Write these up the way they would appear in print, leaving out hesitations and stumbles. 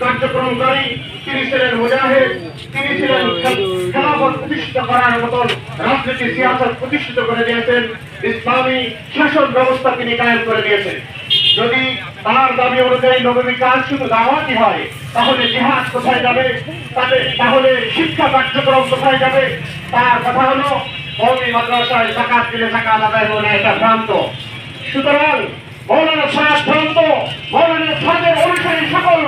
কার্যক্রমকারী, তিনি ছিলেন মুজাহিদ, তিনি ছিলেন খেলাফত প্রতিষ্ঠা করার মতন রাজনীতি সিয়াসত প্রতিষ্ঠিত করে দিয়েছেন, ইসলামী শাসন ব্যবস্থা তিনি কায়েম করে দিয়েছেন। যদি তার দাবি অনুযায়ী নববী কাজ শুধু দাওয়াতই হয়, তাহলে জিহাদ কোথায় যাবে, তাহলে শিক্ষা কার্যক্রম কোথায় যাবে? তার কথা হলো কওমি মাদ্রাসায় যাকাত দিলে যাকাত আদায় হবে না, এটা ভ্রান্ত। সুতরাং মৌলানা সাহেব ভ্রান্ত, মৌলানা সাহেবের অনুসারী সকল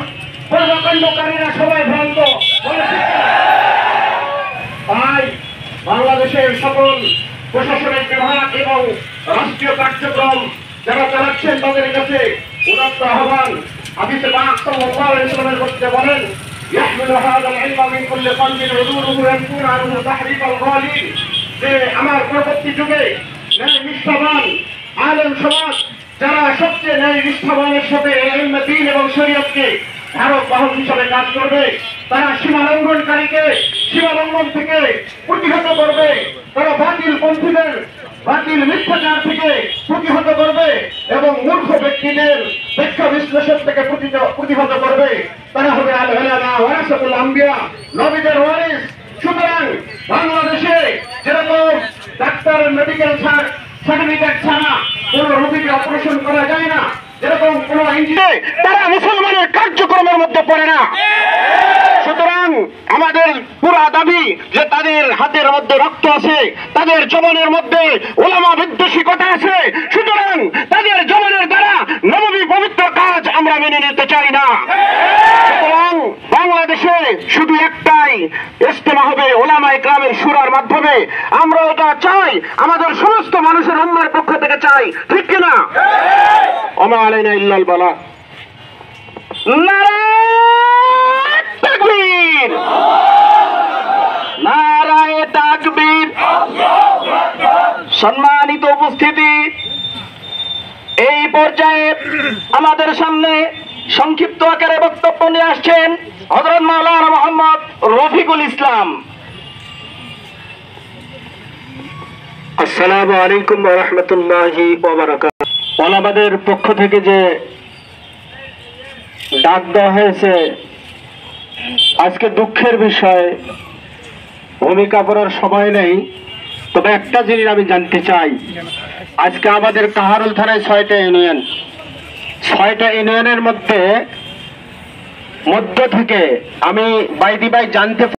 কর্মকাণ্ডকারীরা সবাই ভ্রান্ত। তাই বাংলাদেশের সকল প্রশাসনিক বিভাগ এবং রাষ্ট্রীয় কার্যক্রম যারা চালাচ্ছেন তাদের কাছে উদাত্ত আহ্বান। হাদিসে পাক সাল্লাল্লাহু আলাইহি ওয়াসাল্লামের মধ্যে বলেন, ইয়াহমিলু হাযাল ইলমা মিন কুল্লি কলবিন উযুরুহু ইয়াকুনু আনহু তাহরিফাল গালিন, যে আমার পরবর্তী যুগে ন্যায় নিষ্ঠাবান আলেম সমাজ যারা সবচেয়ে ন্যায় নিষ্ঠাবানের সাথে ইলমে দ্বীন এবং শরীয়তকে ধারক বাহক হিসাবে কাজ করবে, তারা সীমা লঙ্ঘনকারীকে সীমা লঙ্ঘন থেকে প্রতিহত করবে, তারা বাতিল পন্থীদের বাতিল মিথ্যাচার থেকে প্রতিহত করবে এবং মূর্খ ব্যক্তিদের ব্যাখ্যা বিশ্লেষণ থেকে প্রতিহত করবে। তারা হবে আল উলামা ওয়ারাসাতুল আম্বিয়া, নবীদের ওয়ারিস। সুতরাং বাংলাদেশে যেরকম ডাক্তারের মেডিকেল সার্টিফিকেট ছাড়া কোন রোগীকে অপারেশন করা যায় না, যেরকম কোন ইঞ্জিনিয়ার তারা মুসলমানের কার্যক্রমের মধ্যে পড়ে না। সুতরাং আমাদের পুরা দাবি যে তাদের হাতের মধ্যে রক্ত আছে, তাদের জবানের মধ্যে উলামা বিদ্বেষিকতা আছে, সুতরাং তাদের জবানের দ্বারা নববী পবিত্র কাজ আমরা মেনে নিতে চাই না। সুতরাং বাংলাদেশে শুধু একটাই ইজতেমা হবে উলামা ইকরামের শুরার মাধ্যমে। আমরা এটা চাই, আমাদের সমস্ত মানুষের উম্মার পক্ষ থেকে চাই, ঠিক কিনা? ওমা আলাইনা ইল্লাল বালাগ। নারায়ে তাকবীর, নারায়ে তাকবীর। সম্মানিত উপস্থিতি, এই পর্যায়ে আমাদের সামনে সংক্ষিপ্ত আকারে বক্তব্য নিয়ে আসছেন হযরত মাওলানা মোহাম্মদ রফিকুল ইসলাম। আসসালামু আলাইকুম ওয়া রাহমাতুল্লাহি ওয়া বারাকাতুহু। ওলামাদের পক্ষ থেকে যে ডাক দেওয়া হয়েছে, আজকে দুঃখের বিষয়, ভূমিকা করার সময় নেই, তবে একটা জিনিস আমি জানতে চাই। আজকে আমাদের কাহারুল থানায় 6টা ইউনিয়ন, 6টা ইউনিয়নের মধ্য থেকে আমি বাইদি ভাই জানতে